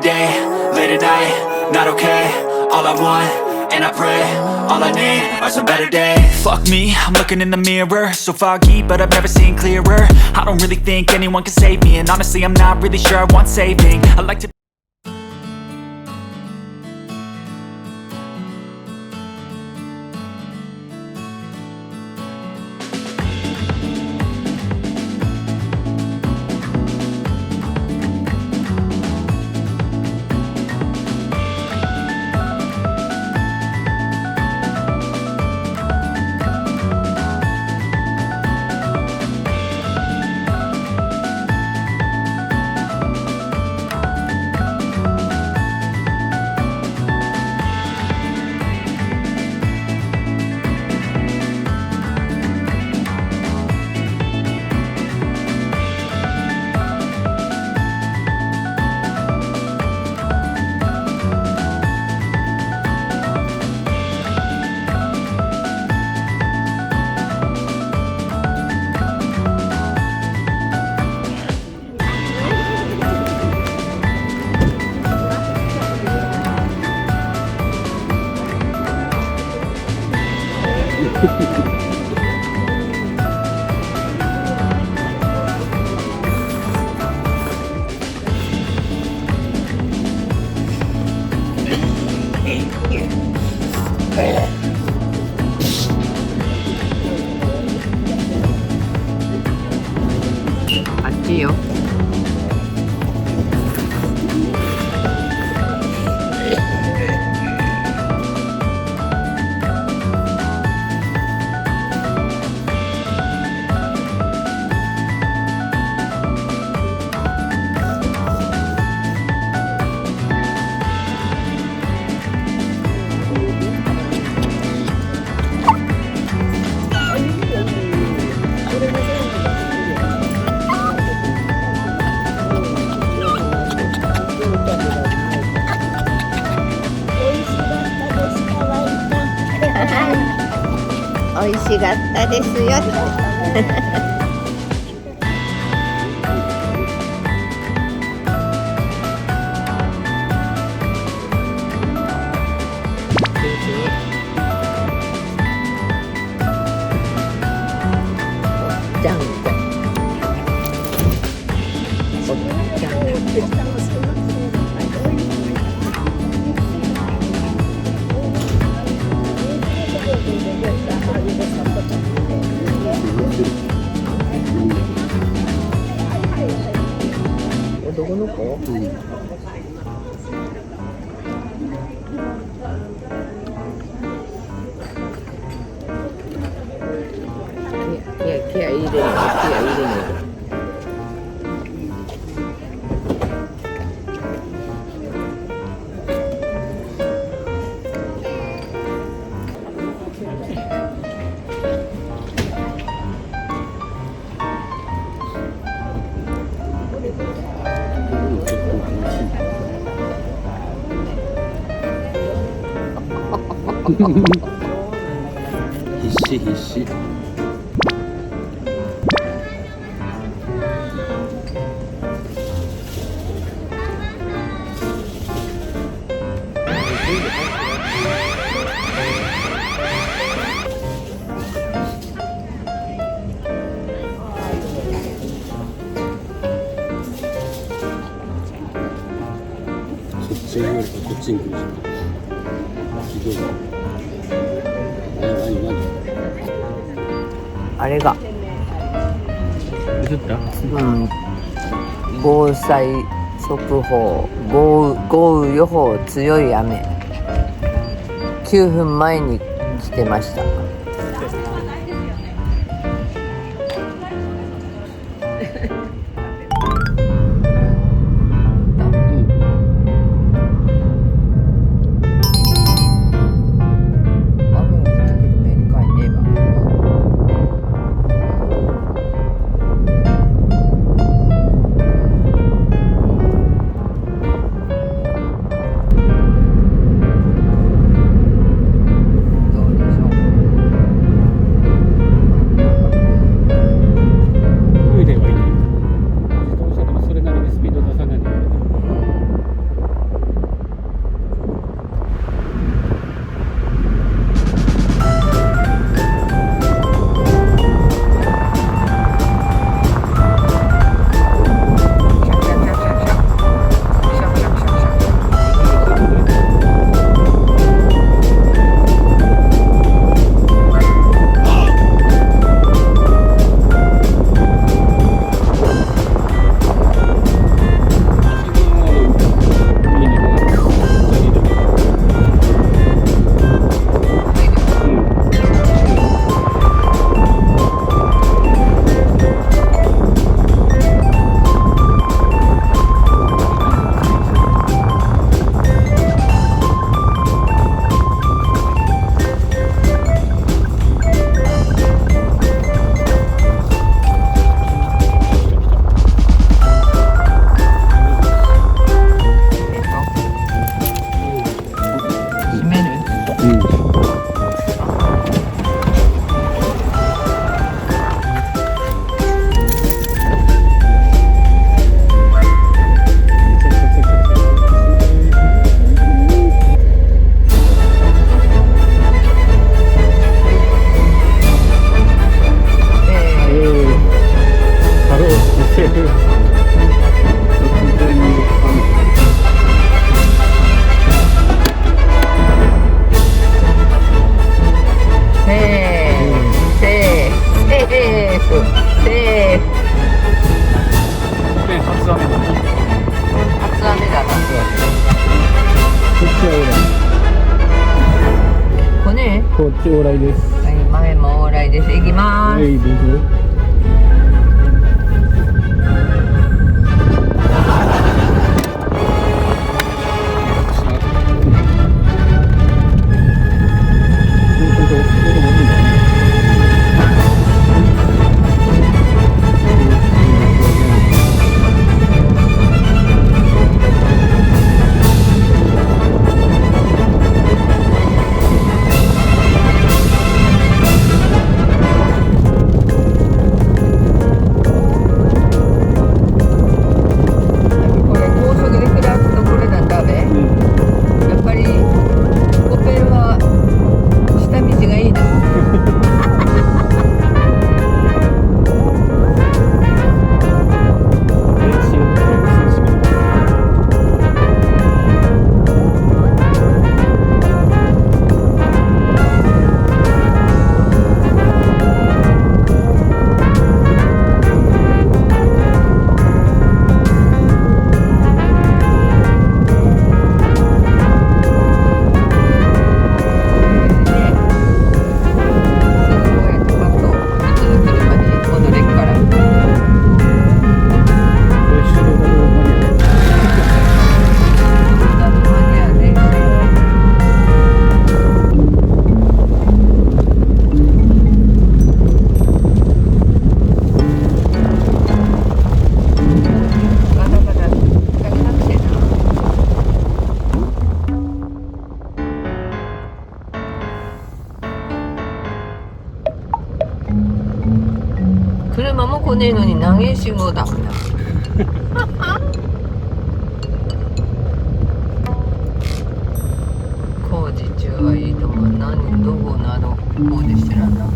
day, late at night, not okay. All I want, and I pray, all I need are some better days. Fuck me, I'm looking in the mirror, so foggy, but I've never seen clearer. I don't really think anyone can save me, and honestly I'm not really sure I want saving. I like toあっちよ。美味しかったですよ。じゃんじゃん。じゃん。男の子？ケア入れない。ケア入れない。必死必死。そっちよりこっちに来るし。ひどい。あれが映った？防災速報、豪雨予報、強い雨。9分前に来てました。 바로 주세요. 네, 박수합니다. 박수합니다.こっちはオーライ。こねこっちオーライです。はい、前もオーライです。行きまはーす。い、どうぞ。これ高速で下るとこれなんだべ。やっぱりコペルは下道がいいな。車も来ねえのに長い信号だもんな。工事中はいいと思う。何どこなど工事してるんだか。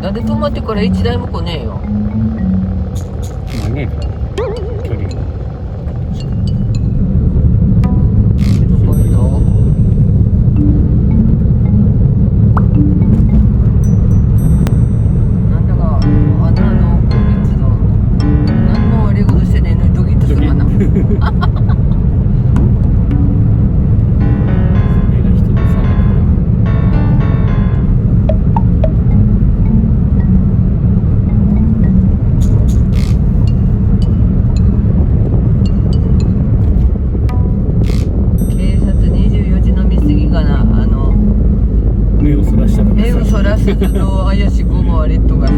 なんで止まってから一台も来ねえよ。長いから距離。どこいの？なんだかあんなのこいつの何も悪いことしてねえのにドキッとするかな。それが人の差だ。警察24時の見過ぎかな。目をそらしたら目をそらすと怪しく思われとかさ。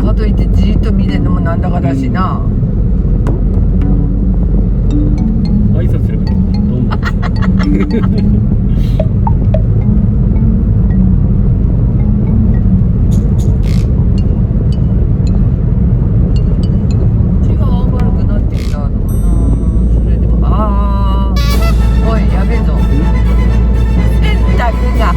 かといってじーっと見れるのもなんだかだしな。挨拶すればどうも。血が悪くなってきたのかな。それでもおいやべえぞ。洗濯が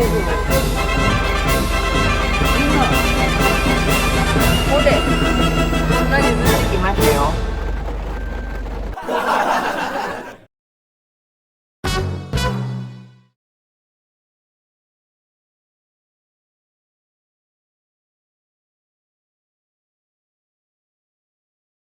ーグも